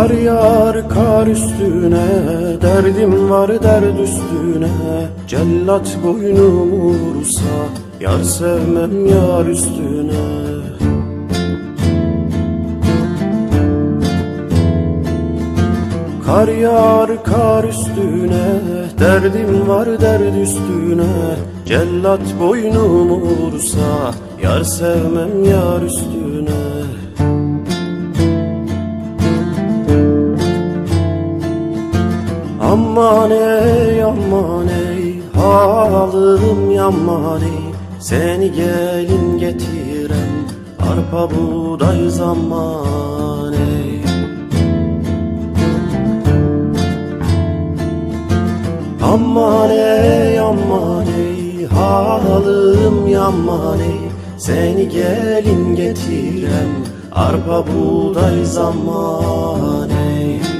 Kar yağar kar üstüne, derdim var derd üstüne. Cellat boynumu vursa, yar sevmem yar üstüne. Kar yağar kar üstüne, derdim var derd üstüne. Cellat boynumu vursa, yar sevmem yar üstüne. Aman ey aman ey, halım yaman ey. Seni gelin getirem, arpa buğday zaman ey. Aman ey aman ey, halım yaman ey. Seni gelin getirem, arpa buğday zaman ey.